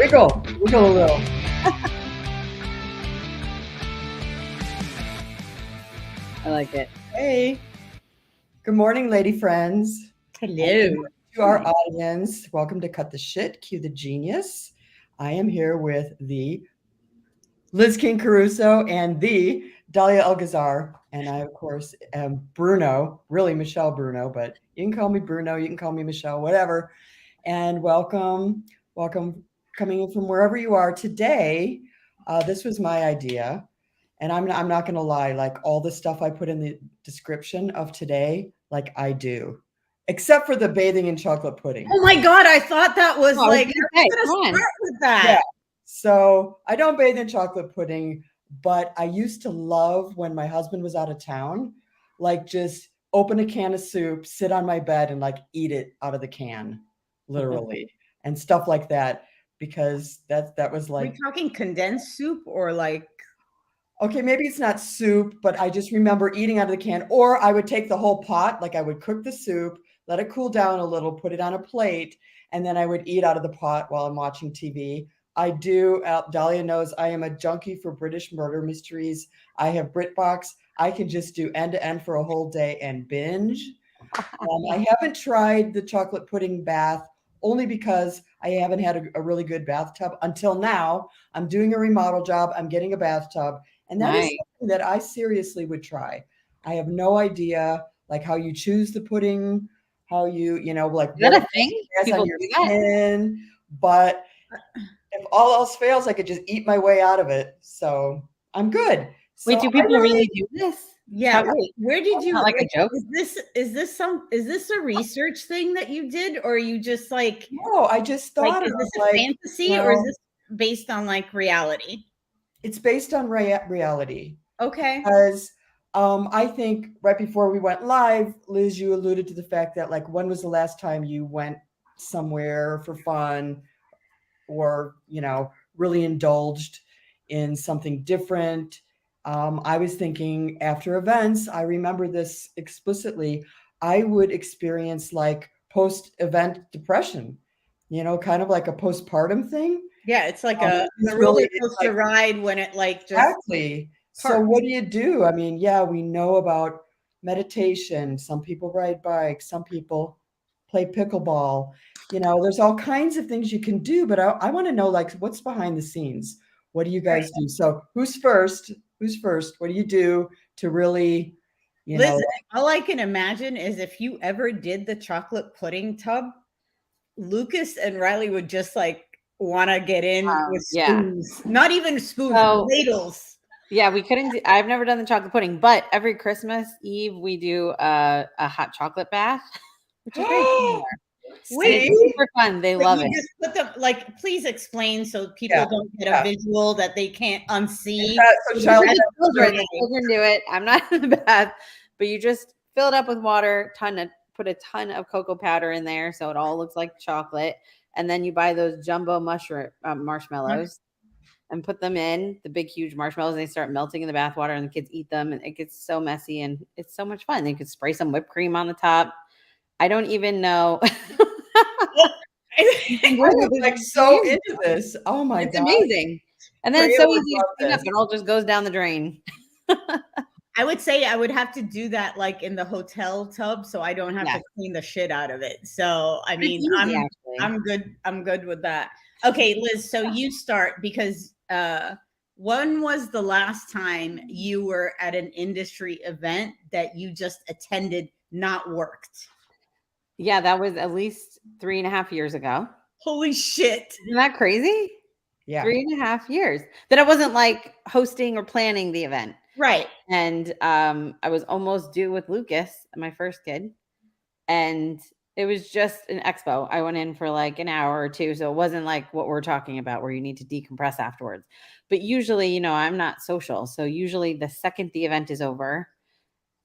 Wiggle a little. I like it. Hey, good morning, lady friends. Hello. To our audience, welcome to Cut the Shit, Cue the Genius. I am here with the Liz King Caruso and the Dahlia Algazar. And I, of course, am Bruno, really Michelle Bruno, but you can call me Bruno, you can call me Michelle, whatever. And welcome coming in from wherever you are today. This was my idea. And I'm not going to lie, like all the stuff I put in the description of today, like I do, except for the bathing in chocolate pudding. Oh my God, I thought that was Oh, like, I I'm was gonna gonna say, start with that. Yeah. So I don't bathe in chocolate pudding, but I used to love when my husband was out of town, like just open a can of soup, sit on my bed and like eat it out of the can, literally, and stuff like that, because that was Are we like, talking condensed soup or like, okay, maybe it's not soup, but I just remember eating out of the can, or I would take the whole pot, like I would cook the soup, let it cool down a little, put it on a plate, and then I would eat out of the pot while I'm watching TV. I do, Dahlia knows I am a junkie for British murder mysteries. I have BritBox. I can just do end to end for a whole day and binge. I haven't tried the chocolate pudding bath only because I haven't had a really good bathtub until now. I'm doing a remodel job. I'm getting a bathtub. And that is Nice. something that I seriously would try. I have no idea like how you choose the pudding, how you know, like Is that what a thing? it has People on your do that? skin. But if all else fails, I could just eat my way out of it. So I'm good. So Wait, do people really do this? yeah, How- wait, where did you not like a joke? is this a research thing that you did, or are you just like no, I just thought is of this a like, fantasy or is this based on like reality? it's based on reality. Okay. Because I think right before we went live, Liz, you alluded to the fact that like, when was the last time you went somewhere for fun or, you know, really indulged in something different? I was thinking after events, I remember this explicitly, I would experience like post-event depression, you know, kind of like a postpartum thing. Yeah, it's like It's a really, roller it's coaster like, ride when it like just exactly. So parks. what do you do? I mean, yeah, we know about meditation. Some people ride bikes, some people play pickleball. You know, there's all kinds of things you can do, but I want to know like what's behind the scenes. What do you Right. guys do? So who's first? Who's first? What do you do to really, you know, Liz, all I can imagine is if you ever did the chocolate pudding tub, Lucas and Riley would just like want to get in with Yeah. spoons, not even spoons, So- ladles. Yeah, we couldn't. I've never done the chocolate pudding, but every Christmas Eve we do a hot chocolate bath, which is very similar. And it's see? super fun. They But love you it. just put them like, please explain so people Yeah, don't get yeah. a visual that they can't unsee. So child- The children do it. I'm not in the bath, but you just fill it up with water, put a ton of cocoa powder in there so it all looks like chocolate, and then you buy those jumbo marshmallows and put them in the big huge marshmallows. They start melting in the bath water and the kids eat them, and it gets so messy and it's so much fun. They could spray some whipped cream on the top. I don't even know. I'm like so into this. Oh my It's god. amazing. And then it's Freya so would easy to love clean up. this. It all just goes down the drain. I would say I would have to do that like in the hotel tub so I don't have to clean the shit out of it. So I mean, It's easy, actually. I'm good with that. Okay, Liz, so you start because when was the last time you were at an industry event that you just attended, not worked? Yeah, that was at least 3.5 years ago. Holy shit. Isn't that crazy? Yeah. 3.5 years. That I wasn't like hosting or planning the event. Right. And I was almost due with Lucas, my first kid. And it was just an expo. I went in for like an hour or two. So it wasn't like what we're talking about where you need to decompress afterwards. But usually, you know, I'm not social. So usually the second the event is over,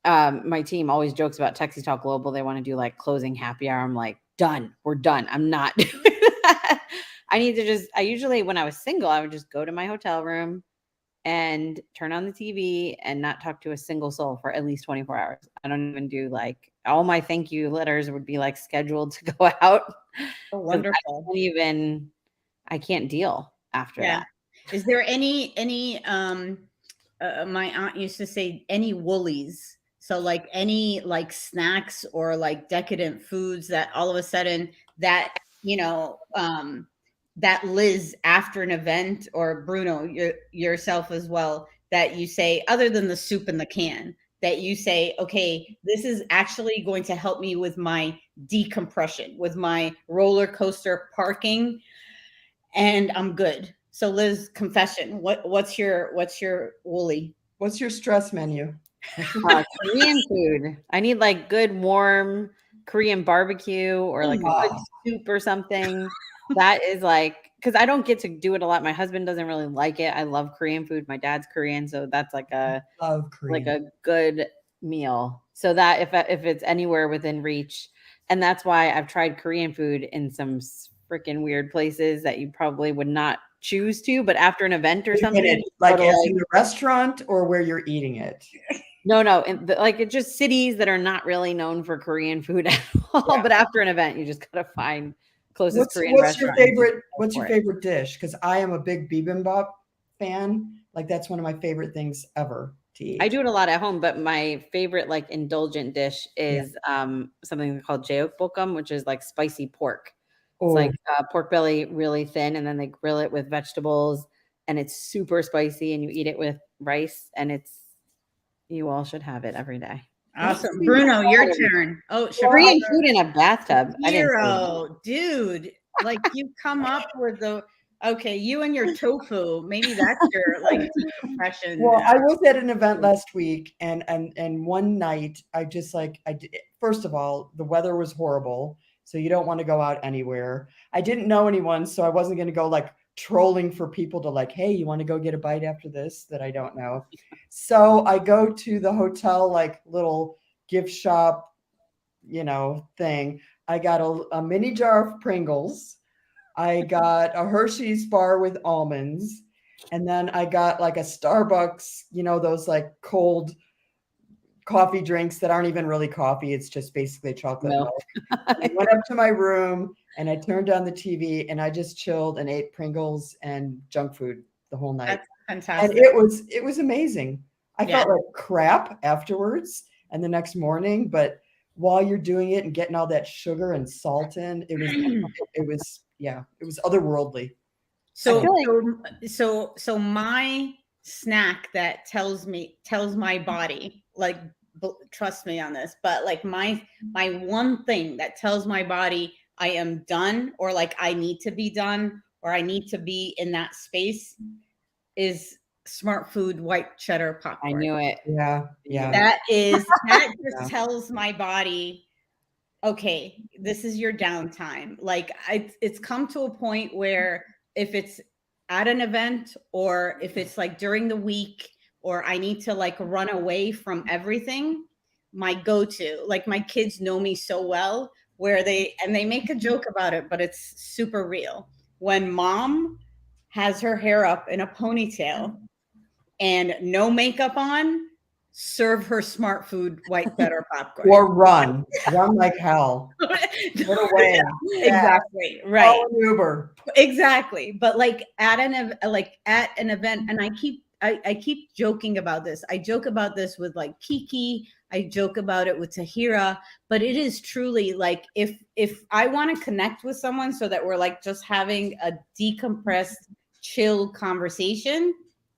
my team always jokes about Texas Talk Global. They want to do like closing happy hour. I'm like, done. We're done. I'm not doing that. I usually, when I was single, I would just go to my hotel room and turn on the TV and not talk to a single soul for at least 24 hours. I don't even do like all my thank you letters would be like scheduled to go out. Oh, wonderful. I don't even I can't deal after Yeah. that. Is there any my aunt used to say any woolies. So like any like snacks or like decadent foods that all of a sudden that, that Liz after an event, or Bruno, yourself as well, that you say, other than the soup in the can, that you say, okay, this is actually going to help me with my decompression, with my roller coaster parking, and I'm good. So Liz, confession. What's your woolly? What's your stress menu? Korean food. I need like good warm Korean barbecue or like a good soup or something. That is like, because I don't get to do it a lot. My husband doesn't really like it. I love Korean food. My dad's Korean, so that's like a good meal. So that if it's anywhere within reach, and that's why I've tried Korean food in some freaking weird places that you probably would not choose to, but after an event or something, like as in the restaurant or where you're eating it. No, like it's just cities that are not really known for Korean food at all. Yeah. But after an event, you just gotta find closest Korean restaurant. What's your favorite dish? Because I am a big bibimbap fan. Like that's one of my favorite things ever to eat. I do it a lot at home, but my favorite like indulgent dish is something called jeokbokkeum, which is like spicy pork. It's like pork belly, really thin, and then they grill it with vegetables, and it's super spicy, and you eat it with rice, and you all should have it every day. Awesome. Bruno, your turn. Oh, Korean food in a bathtub. Hero, dude. Like you come up with you and your tofu. Maybe that's your like decompression. Well, I was at an event last week, and one night I just first of all, the weather was horrible, so you don't want to go out anywhere. I didn't know anyone, so I wasn't going to go like trolling for people to like, hey, you want to go get a bite after this that I don't know. So I go to the hotel, like little gift shop, thing. I got a mini jar of Pringles. I got a Hershey's bar with almonds. And then I got like a Starbucks, those like cold coffee drinks that aren't even really coffee. It's just basically chocolate milk. I went up to my room and I turned on the TV and I just chilled and ate Pringles and junk food the whole night. That's fantastic. And it was amazing. I felt like crap afterwards and the next morning, but while you're doing it and getting all that sugar and salt in, it was otherworldly. So my snack that tells my body, like, trust me on this, but like my one thing that tells my body I am done, or like I need to be done, or I need to be in that space, is Smart Food white cheddar popcorn. I knew it. Yeah. That just tells my body, okay, this is your downtime. Like it's come to a point where if it's at an event, or if it's like during the week, or I need to like run away from everything, my go-to, like my kids know me so well, where they make a joke about it, but it's super real. When mom has her hair up in a ponytail and no makeup on, serve her Smart Food white cheddar popcorn. Or run like hell. Get away. Exactly. Right. Call an Uber. Exactly. But like at an event, and I keep joking about this. I joke about this with like Kiki. I joke about it with Tahira, but it is truly like if I want to connect with someone so that we're like just having a decompressed, chill conversation,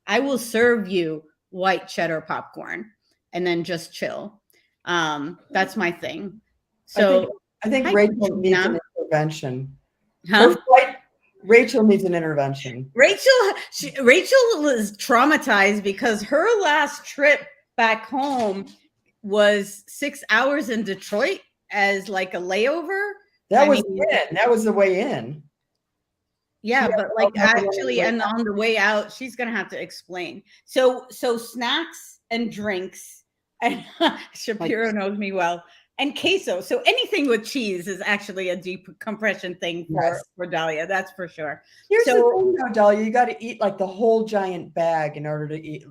I will serve you white cheddar popcorn and then just chill. That's my thing. So I think Rachel needs an intervention. Huh? Rachel needs an intervention. Rachel was traumatized because her last trip back home was 6 hours in Detroit as like a layover. That was the way in. Yeah, but like actually, and on the way out, she's gonna have to explain. So snacks and drinks, and Shapiro knows me well, and queso. So anything with cheese is actually a deep compression thing for Dahlia. That's for sure. Here's the thing, though, Dahlia. You got to eat like the whole giant bag in order to eat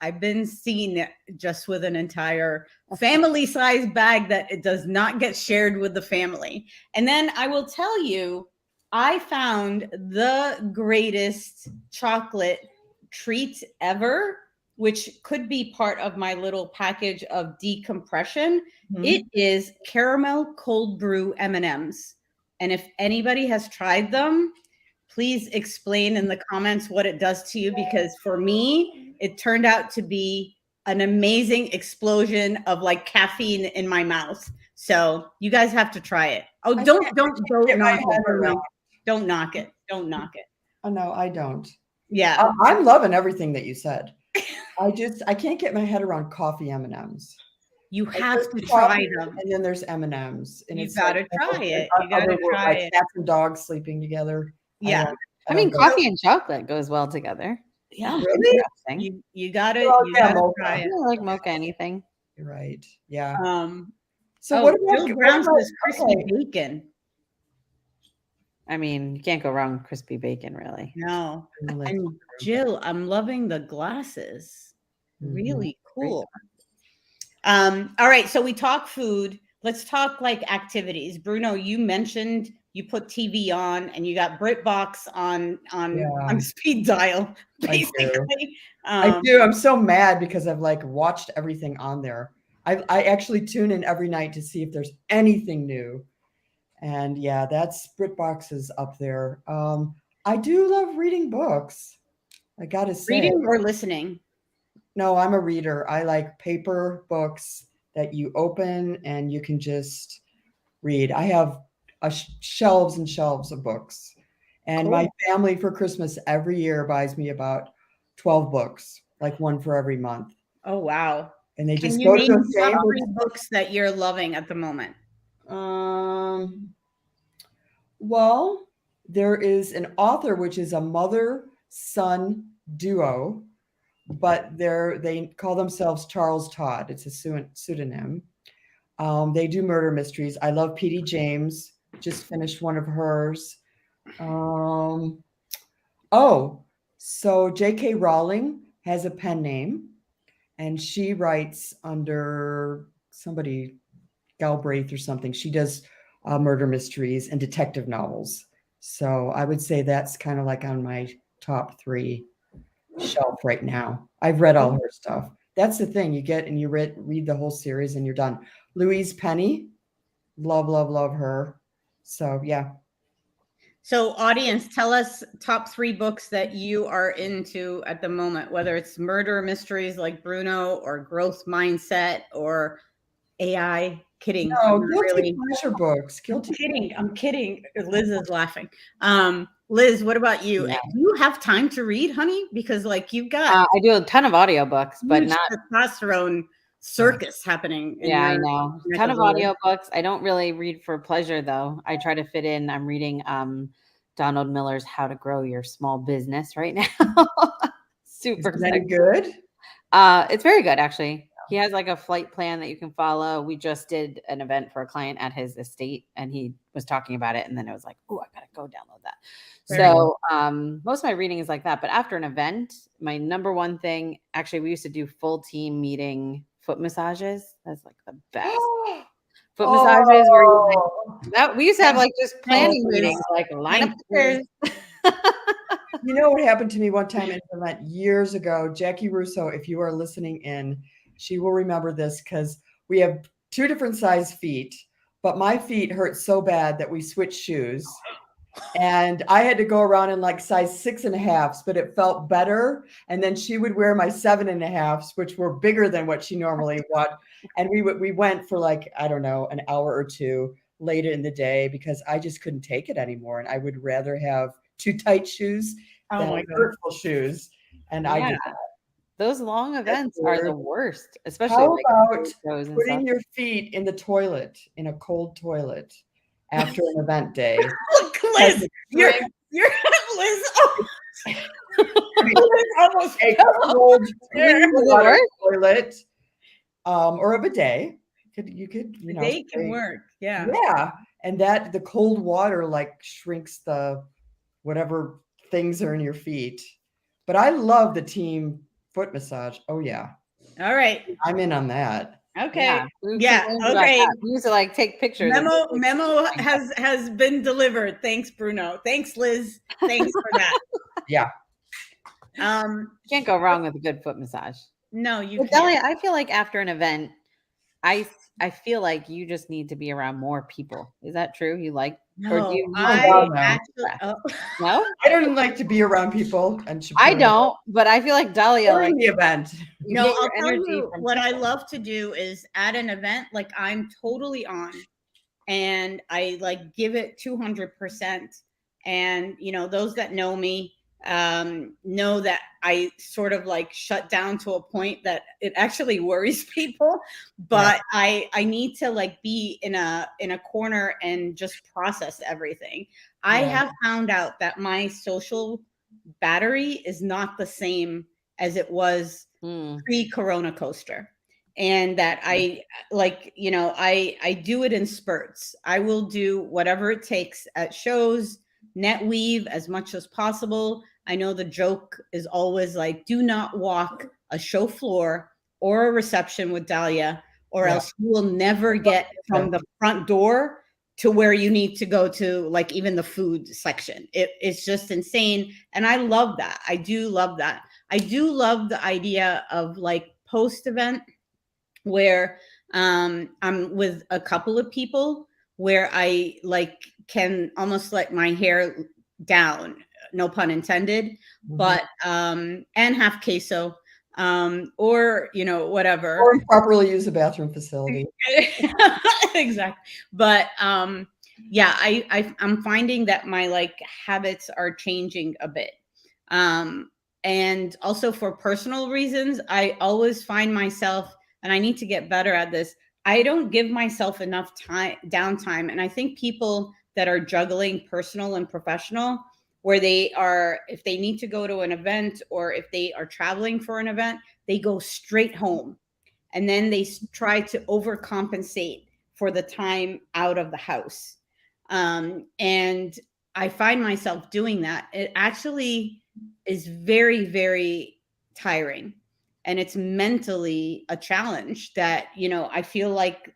I I've been seen just with an entire family-sized bag that it does not get shared with the family. And then I will tell you, I found the greatest chocolate treat ever, which could be part of my little package of decompression. Mhm. It is caramel cold brew M&Ms. And if anybody has tried them, please explain in the comments what it does to you, because for me, it turned out to be an amazing explosion of like caffeine in my mouth. So you guys have to try it. Oh, I don't can't knock get my it. head around. Don't knock it. Don't knock it. Oh, no, I don't. Yeah. I'm loving everything that you said. I can't get my head around coffee M&Ms. You Like, have there's to try coffee, them. and then there's M&Ms, and You it's gotta like try it. You gotta other word, try like it. cats and dogs sleeping together. Yeah. I mean, go- coffee and chocolate goes well together. Yeah. Really? Interesting. You gotta Well, yeah, mocha. try I it. like mocha anything. You're right. Yeah. So Oh, what about Jill Brown says crispy okay. bacon. I mean, you can't go wrong with crispy bacon, really. No. Like, And Jill, I'm loving the glasses. Really cool. All right, so we talk food. Let's talk like activities. Bruno, you mentioned you put TV on and you got BritBox on speed dial, basically. I do. I'm so mad because I've like watched everything on there. I actually tune in every night to see if there's anything new. And yeah, that's BritBox is up there. I do love reading books. I gotta say. Reading or listening? No, I'm a reader. I like paper books that you open and you can just read. I have shelves and shelves of books. And my family for Christmas every year buys me about 12 books, like one for every month. Oh, wow. And they Can just you go to name the same top 3 books that you're loving at the moment? Well, there is an author, which is a mother-son duo, but they call themselves Charles Todd. It's a pseudonym. They do murder mysteries. I love P.D. James. Just finished one of hers. So J.K. Rowling has a pen name, and she writes under somebody, Galbraith or something. She does murder mysteries and detective novels. So I would say that's kind of like on my top 3 shelf right now. I've read all her stuff. That's the thing. You get and you read the whole series and you're done. Louise Penny, love, love, love her. So yeah. So audience, tell us top 3 books that you are into at the moment, whether it's murder mysteries like Bruno or growth mindset or AI. Kidding. No, guilty pleasure books. I'm kidding. Liz is laughing. Liz, what about you? Yeah. Do you have time to read, honey? Because like you've got I do a ton of audiobooks, but not testosterone circus happening. Yeah, I know. A ton of audiobooks. I don't really read for pleasure though. I try to fit in. I'm reading Donald Miller's How to Grow Your Small Business right now. Super Is that good? It's very good actually. He has like a flight plan that you can follow. We just did an event for a client at his estate and he was talking about it. And then it was like, oh, I gotta go download that. So most of my reading is like that. But after an event, my number one thing, actually, we used to do full team meeting foot massages. That's like the best. Foot massages where we used to have like just planning meetings, like line up chairs. You know what happened to me one time in an event years ago? Jackie Russo, if you are listening in, she will remember this because we have 2 different size feet, but my feet hurt so bad that we switched shoes. And I had to go around in like size 6.5s, but it felt better. And then she would wear my 7.5s, which were bigger than what she normally would. And we went for like, I don't know, an hour or 2 later in the day because I just couldn't take it anymore. And I would rather have 2 tight shoes than hurtful shoes. And I did that. Those long events are the worst, especially How like about putting your feet in the toilet, in a cold toilet after an event day? Look, Liz, you're Liz. Oh. Liz almost a cold water toilet, or a bidet. You could, you know, bidet can work. Yeah. Yeah. And that the cold water like shrinks the whatever things are in your feet. But I love the team foot massage. Oh yeah, All right. I'm in on that. Okay. we Yeah. can learn about Okay. that. We used to like take pictures. of it, like, Memo has been delivered. Thanks, Bruno. Thanks, Liz. Thanks for that. Yeah. Can't go wrong with a good foot massage. No, you But can't. Delia, I feel like after an event, I feel like you just need to be around more people. Is that true? You like, or do No, you I God, no. actually. Oh. no? I don't like to be around people and I don't, but I feel like Delia, during like the event. you No, get I'll your tell energy you from what I people. love to do is at an event, like I'm totally on and I like give it 200%. And, those that know me know that I sort of like shut down to a point that it actually worries people. But I need to like be in a corner and just process everything. I Yeah. have found out that my social battery is not the same as it was pre-corona coaster, and that I like, I do it in spurts. I will do whatever it takes at shows, net weave as much as possible. I know the joke is always like, do not walk a show floor or a reception with Dahlia, or else you will never get from the front door to where you need to go to, like even the food section. It's just insane. And I love that. I do love that. I do love the idea of like post event where I'm with a couple of people where I like can almost let my hair down, no pun intended, but and have queso or whatever, Or improperly use a bathroom facility. exactly. But yeah, I'm finding that my like habits are changing a bit. And also for personal reasons, I always find myself, and I need to get better at this, I don't give myself enough time downtime. And I think people that are juggling personal and professional, where they are, if they need to go to an event or if they are traveling for an event, they go straight home and then they try to overcompensate for the time out of the house. And I find myself doing that. It actually is very, very tiring. And it's mentally a challenge that, I feel like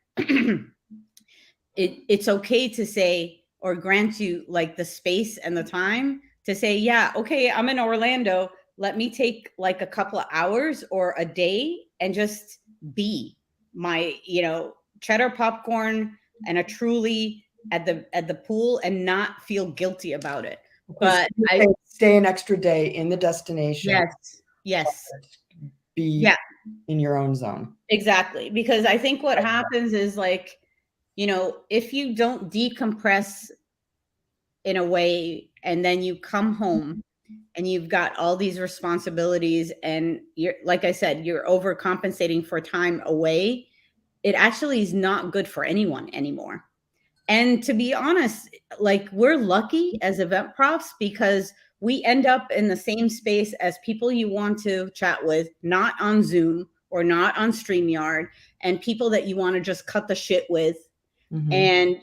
it's okay to say, or grant you like the space and the time to say, yeah, okay, I'm in Orlando. Let me take like a couple of hours or a day and just be my, cheddar popcorn and a truly at the pool and not feel guilty about it. But I stay an extra day in the destination. Yes. Be in your own zone. Exactly. Because I think what happens is like, if you don't decompress in a way, and then you come home and you've got all these responsibilities and you're, like I said, you're overcompensating for time away, it actually is not good for anyone anymore. And to be honest, like we're lucky as event profs because we end up in the same space as people you want to chat with, not on Zoom or not on StreamYard, and people that you want to just cut the shit with. And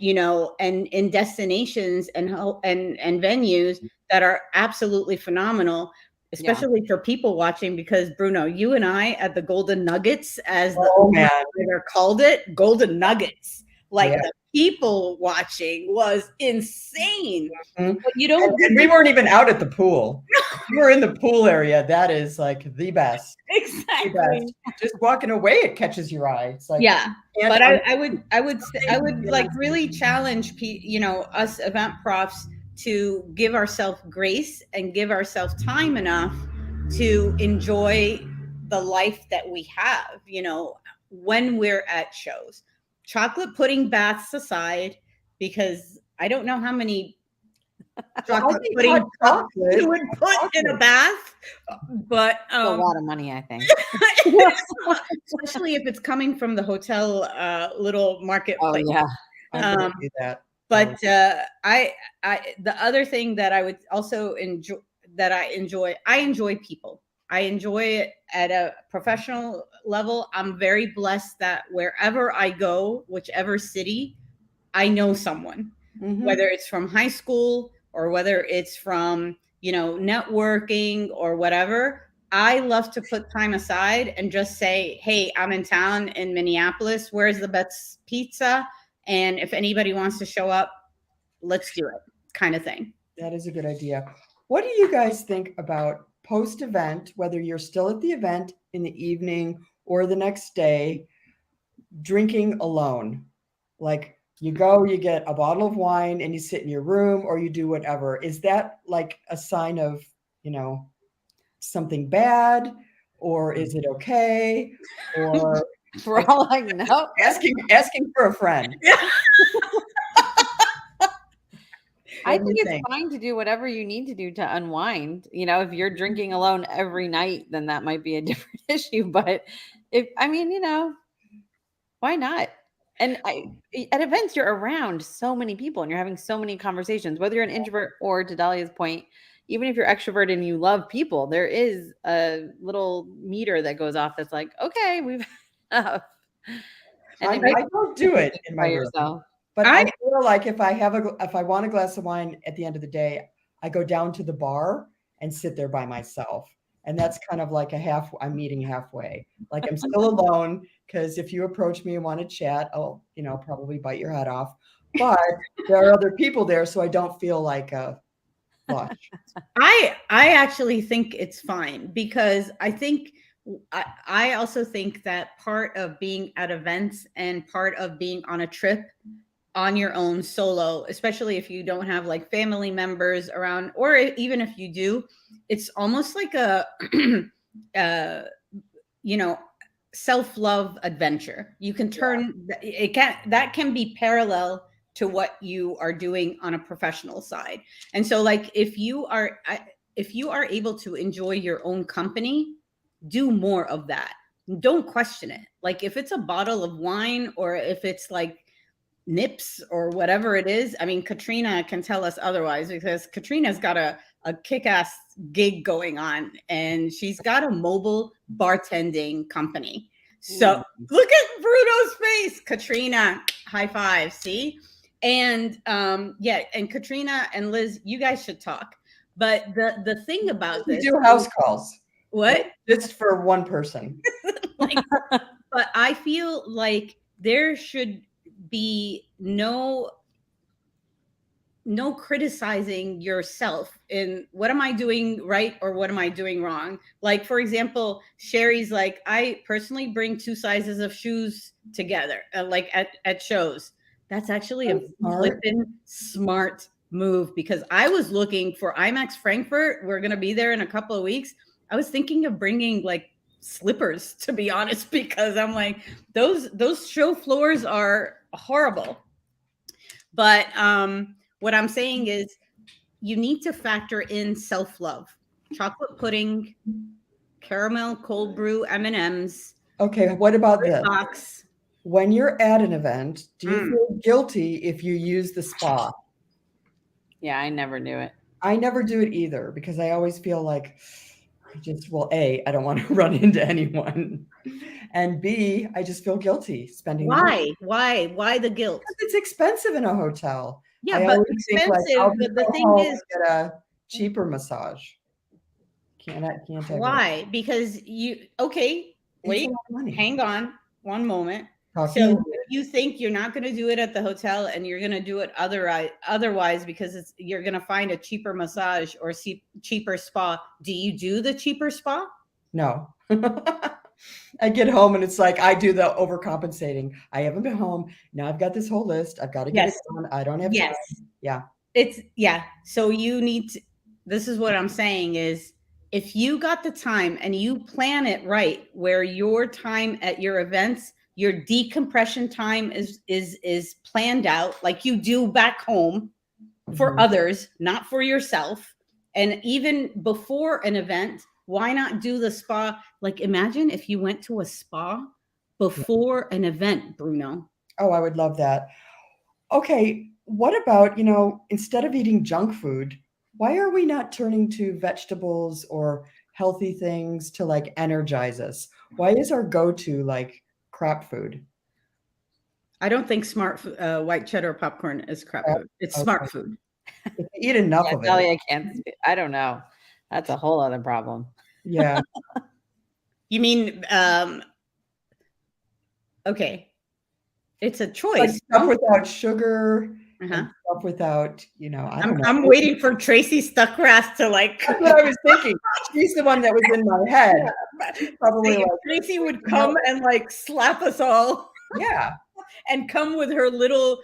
and in destinations and venues that are absolutely phenomenal, especially for people watching, because Bruno, you and I at the Golden Nuggets, as the operator called it, Golden Nuggets, like the people watching was insane. But you don't, and we weren't even out at the pool. We were in the pool area. That is like the best. Exactly. The best. Just walking away, it catches your eye. It's like, but I would like really challenge us event profs to give ourselves grace and give ourselves time enough to enjoy the life that we have, when we're at shows. Chocolate pudding baths aside, because I don't know how many chocolate pudding cups you would put in a bath, but a lot of money, I think. Especially if it's coming from the hotel little marketplace. Oh yeah, I would do that. But I the other thing that I would also enjoy, that I enjoy people. I enjoy it at a professional level. I'm very blessed that wherever I go, whichever city, I know someone, whether it's from high school or whether it's from, networking or whatever. I love to put time aside and just say, hey, I'm in town in Minneapolis. Where's the best pizza? And if anybody wants to show up, let's do it, kind of thing. That is a good idea. What do you guys think about post-event, whether you're still at the event in the evening or the next day, drinking alone? Like you go, you get a bottle of wine and you sit in your room or you do whatever. Is that like a sign of, something bad, or is it okay? Or We're all like, no. asking for a friend. I think it's fine to do whatever you need to do to unwind. If you're drinking alone every night, then that might be a different issue. But why not? And at events, you're around so many people and you're having so many conversations, whether you're an introvert or, to Dahlia's point, even if you're extroverted and you love people, there is a little meter that goes off that's like, okay, we've enough. And I don't do it in my room. But I feel like if I want a glass of wine at the end of the day, I go down to the bar and sit there by myself. And that's kind of like I'm meeting halfway. Like I'm still alone, because if you approach me and want to chat, I'll, probably bite your head off. But there are other people there, so I don't feel like a lush. I actually think it's fine, because I also think that part of being at events and part of being on a trip on your own solo, especially if you don't have like family members around, or even if you do, it's almost like a self-love adventure. You can turn that can be parallel to what you are doing on a professional side. And so like if you are able to enjoy your own company, do more of that. Don't question it. Like if it's a bottle of wine or if it's like nips or whatever it is. I mean, Katrina can tell us otherwise, because Katrina's got a kick-ass gig going on and she's got a mobile bartending company. So look at Bruno's face. Katrina, high five. See? And and Katrina and Liz, you guys should talk. But the thing about this, we do house calls. What? Just for one person. But I feel like there should be no criticizing yourself in what am I doing right or what am I doing wrong. Like, for example, Sherry's like, I personally bring 2 sizes of shoes together, like at shows. That's actually a flippin' smart move, because I was looking for IMAX Frankfurt. We're going to be there in a couple of weeks. I was thinking of bringing like slippers, to be honest, because I'm like, those show floors are horrible. But what I'm saying is you need to factor in self-love. Chocolate pudding, caramel cold brew M&Ms. Okay, what about this? Box. When you're at an event, do you feel guilty if you use the spa? Yeah, I never do it. I never do it either, because I always feel like A, I don't want to run into anyone. And B, I just feel guilty spending money. Why the guilt? Because it's expensive in a hotel. Yeah, but expensive. But the thing is, get a cheaper massage. Can't why? Because wait, hang on one moment. So if you think you're not going to do it at the hotel and you're going to do it otherwise because you're going to find a cheaper massage or cheaper spa, do you do the cheaper spa? No. I get home and it's like I do the overcompensating. I haven't been home. Now I've got this whole list. I've got to get it done. I don't have time. Yeah. So you need to, this is what I'm saying is, if you got the time and you plan it right, where your time at your events, your decompression time is planned out like you do back home for others, not for yourself. And even before an event, why not do the spa? Like, imagine if you went to a spa before an event, Bruno. Oh, I would love that. Okay, what about, instead of eating junk food, why are we not turning to vegetables or healthy things to like energize us? Why is our go-to like crap food? I don't think white cheddar popcorn is crap food. It's smart food. If you eat enough of it. I can't. I don't know. That's a whole other problem. Yeah. You mean, okay, it's a Like choice. stuff without sugar Uh-huh. and stuff without, I don't know. I'm waiting for Tracy Stuckgrass to like. That's what I was thinking. She's the one that was in my head. She's probably like, Tracy would come and like slap us all yeah, and come with her little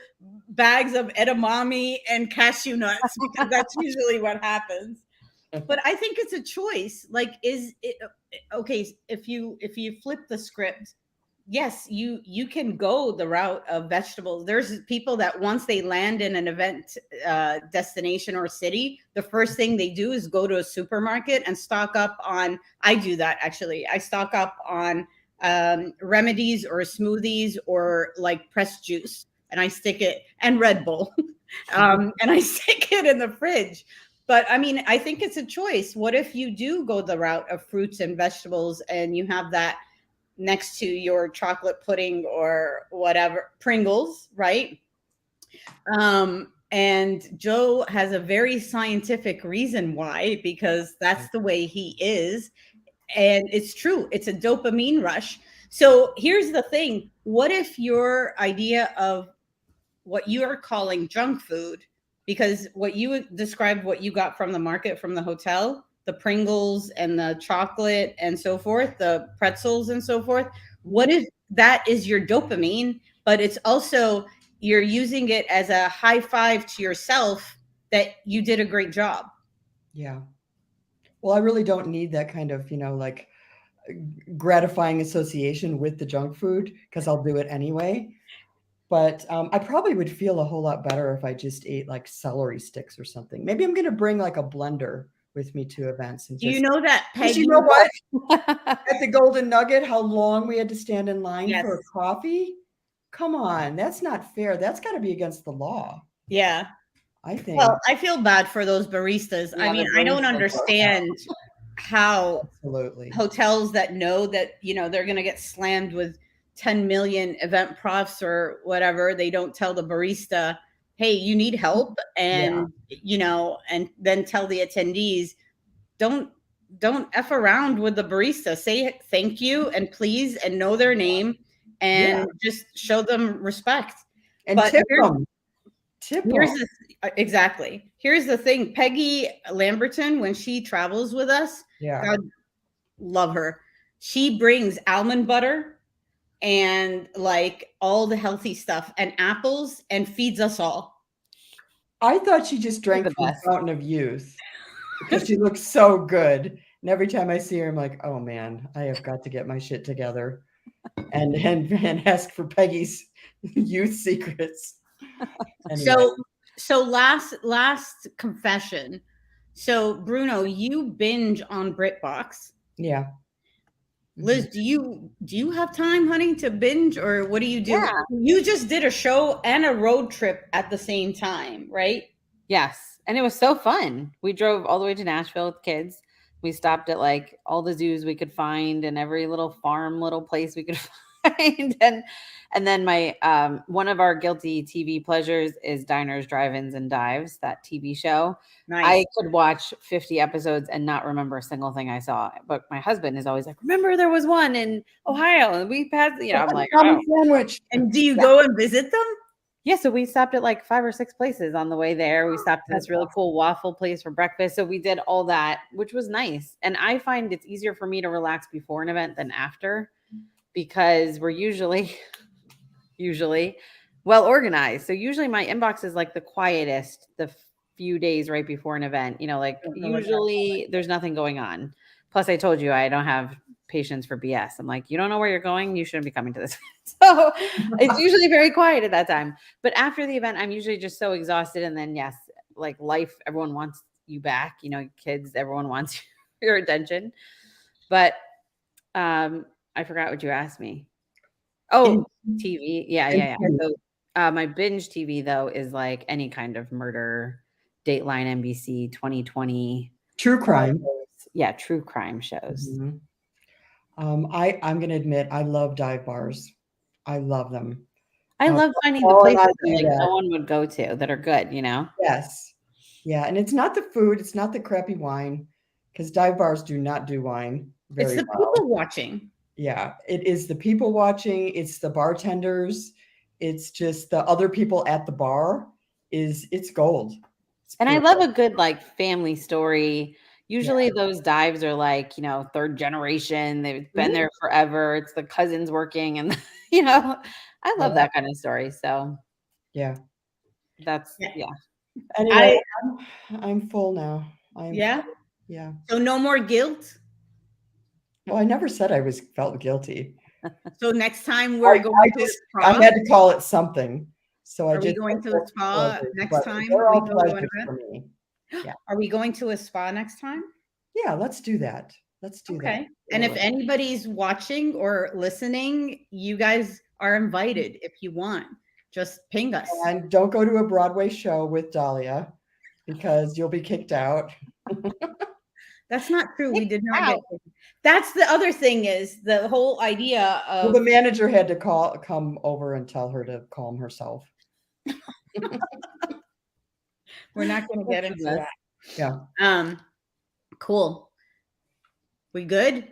bags of edamame and cashew nuts because that's usually what happens. But I think it's a choice. Like, is it okay? If you flip the script, yes, you can go the route of vegetables. There's people that once they land in an event destination or city, the first thing they do is go to a supermarket and stock up on. I do that actually. I stock up on remedies or smoothies or like pressed juice, and I stick it and Red Bull, and I stick it in the fridge. But I mean, I think it's a choice. What if you do go the route of fruits and vegetables and you have that next to your chocolate pudding or whatever, Pringles, right? And Joe has a very scientific reason why, because that's the way he is. And it's true, it's a dopamine rush. So here's the thing: what if your idea of what you are calling junk food, because what you described, what you got from the market, from the hotel, the Pringles and the chocolate and so forth, the pretzels and so forth, what if that is your dopamine, but it's also you're using it as a high five to yourself that you did a great job? yeah. Well, I really don't need that kind of, like gratifying association with the junk food because I'll do it anyway. But I probably would feel a whole lot better if I just ate like celery sticks or something. Maybe I'm going to bring like a blender with me to events and Do you just, know that because Peggy? you know what? At the Golden Nugget, how long we had to stand in line Yes. for a coffee? Come on, that's not fair. That's got to be against the law, Yeah. I think. Well, I feel bad for those baristas. Yeah, I mean, the I don't baristas. understand how Absolutely. hotels that know that, they're going to get slammed with 10 million event profs or whatever, they don't tell the barista, hey, you need help, and and then tell the attendees, don't f around with the barista, say thank you and please and know their name and just show them respect. And But tip them. here's this, exactly. Here's the thing: Peggy Lamberton, when she travels with us, Yeah. God love her, she brings almond butter and like all the healthy stuff and apples and feeds us all. I thought she just drank the from best. Fountain of Youth because she looks so good. And every time I see her, I'm like, oh man, I have got to get my shit together and ask for Peggy's youth secrets. Anyway. So last confession. So Bruno, you binge on BritBox. Yeah. Liz, do you have time, honey, to binge, or what do you do? Yeah. You just did a show and a road trip at the same time, right? Yes. And it was so fun. We drove all the way to Nashville with kids. We stopped at like all the zoos we could find and every little farm, little place we could find. And then my one of our guilty TV pleasures is Diners, Drive-Ins, and Dives, that TV show. Nice. I could watch 50 episodes and not remember a single thing I saw. But my husband is always like, remember there was one in Ohio and we passed, I'm like, oh. Sandwich. And do you go and visit them? Yeah, so we stopped at like 5 or 6 places on the way there. We stopped at this really cool waffle place for breakfast. So we did all that, which was nice. And I find it's easier for me to relax before an event than after because we're usually well organized. So usually my inbox is like the quietest the few days right before an event. Usually there's nothing going on. Plus, I told you I don't have patience for BS. I'm like, you don't know where you're going. You shouldn't be coming to this. So it's usually very quiet at that time. But after the event, I'm usually just so exhausted. And then, yes, like life, everyone wants you back. Kids, everyone wants your attention. But I forgot what you asked me. Oh, TV. Yeah. So my binge TV, though, is like any kind of murder, Dateline, NBC, 2020. True crime. Yeah, true crime shows. Mm-hmm. I'm going to admit, I love dive bars. I love them. I love finding the places that no one would go to that are good, Yes. Yeah. And it's not the food. It's not the crappy wine. because dive bars do not do wine It's very the well. people watching. Yeah, it is the people watching, it's the bartenders, it's just the other people at the bar. It's gold. It's And I pure love gold. a good like family story. Usually those dives are like, third generation. They've been Mhm. there forever. It's the cousins working and I love Yeah. that kind of story. So Yeah. that's Yeah. yeah. Anyway, I I'm full now. yeah. Yeah. So no more guilt. Well, I never said I felt guilty. So next time we're going to a I spa. had to call it something. So I Are we just going said to a guilty spa pleasures, next but time they're we all go to an pleasures event? for me. Yeah. Are we going to a spa next time? Yeah, let's do that. Let's do that. Okay. And if anybody's watching or listening, you guys are invited if you want. Just ping us. And don't go to a Broadway show with Dahlia because you'll be kicked out. That's not true. We did not Out. get. That's the other thing is the whole idea Well, of the manager had to come over and tell her to calm herself. we're not going to get into that. Yeah. Cool. We good?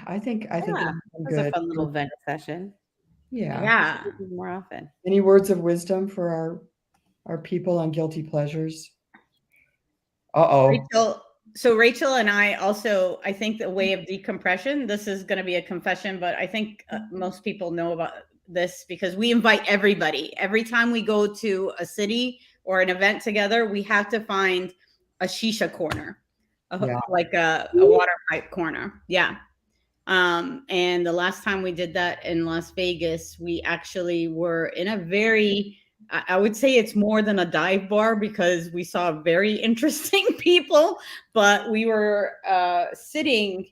I think Yeah, I'm It was a good. fun little vent session. Yeah. Yeah. We'll do more often. Any words of wisdom for our people on guilty pleasures? Uh-oh. Rachel. So Rachel and I also, I think the way of decompression, this is going to be a confession, but I think most people know about this because we invite everybody. Every time we go to a city or an event together, we have to find a shisha corner, like a water pipe corner. Yeah. And the last time we did that in Las Vegas, we actually were in a very, I would say it's more than a dive bar because we saw very interesting people, but we were sitting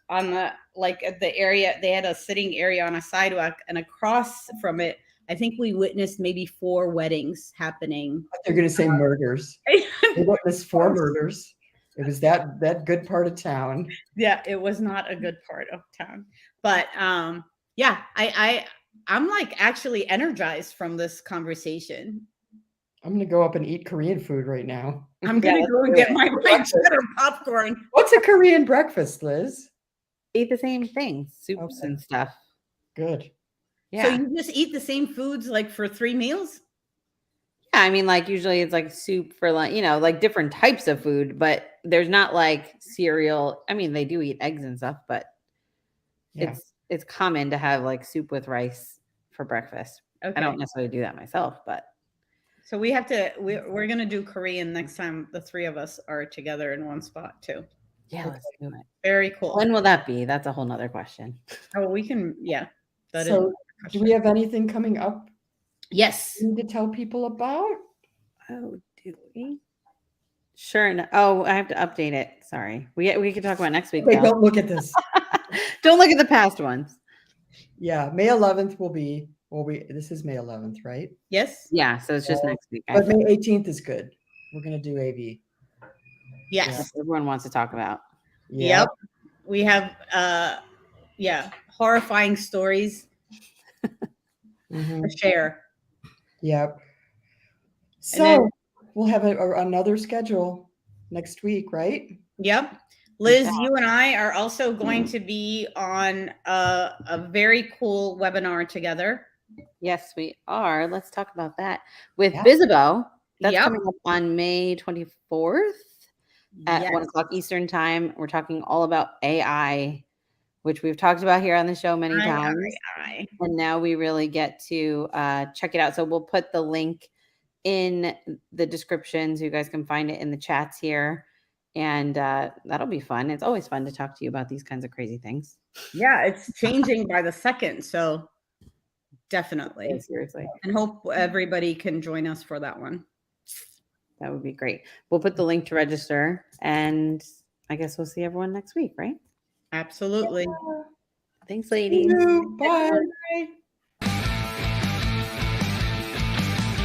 on the area. They had a sitting area on a sidewalk, and across from it, I think we witnessed maybe 4 weddings happening. They're going to say murders. We witnessed 4 murders. It was that good part of town. Yeah, it was not a good part of town. But yeah, I'm like actually energized from this conversation. I'm going to go up and eat Korean food right now. I'm gonna go and get my cheddar popcorn. What's a Korean breakfast, Liz? Eat the same things, soups and stuff. Good. Yeah. So you just eat the same foods like for 3 meals? Yeah, I mean, like usually it's like soup for like, like different types of food, but there's not like cereal. I mean, they do eat eggs and stuff, but it's common to have like soup with rice for breakfast. Okay. I don't necessarily do that myself, but so we have to we're gonna do Korean next time the 3 of us are together in one spot too. yeah, let's do it. Very cool. When will that be? That's a whole nother question. Oh, we can, yeah. So do we have anything coming up Yes. you need to tell people about? Oh, do we? Sure. No. Oh, I have to update it. Sorry. We can talk about next week. Okay, don't look at this. Don't look at the past ones. Yeah, May 11th will be this is May 11th, right? Yes. Yeah, so it's just next week. But May 18th is good. We're going to do AV. Yes. Everyone wants to talk about. Yeah. Yep. We have horrifying stories Mhm. to share. Yep. So then- we'll have another schedule next week, right? Yep. Liz, you and I are also going to be on a very cool webinar together. Yes, we are. Let's talk about that with Bizzabo. That's coming up on May 24th at 1 o'clock Eastern time. We're talking all about AI, which we've talked about here on the show many times. And now we really get to check it out. So we'll put the link in the description so you guys can find it in the chats here. And that'll be fun. It's always fun to talk to you about these kinds of crazy things. Yeah, it's changing by the second. So definitely. Yeah, seriously. And hope everybody can join us for that one. That would be great. We'll put the link to register. And I guess we'll see everyone next week, right? Absolutely. Thanks, ladies. Bye. Bye.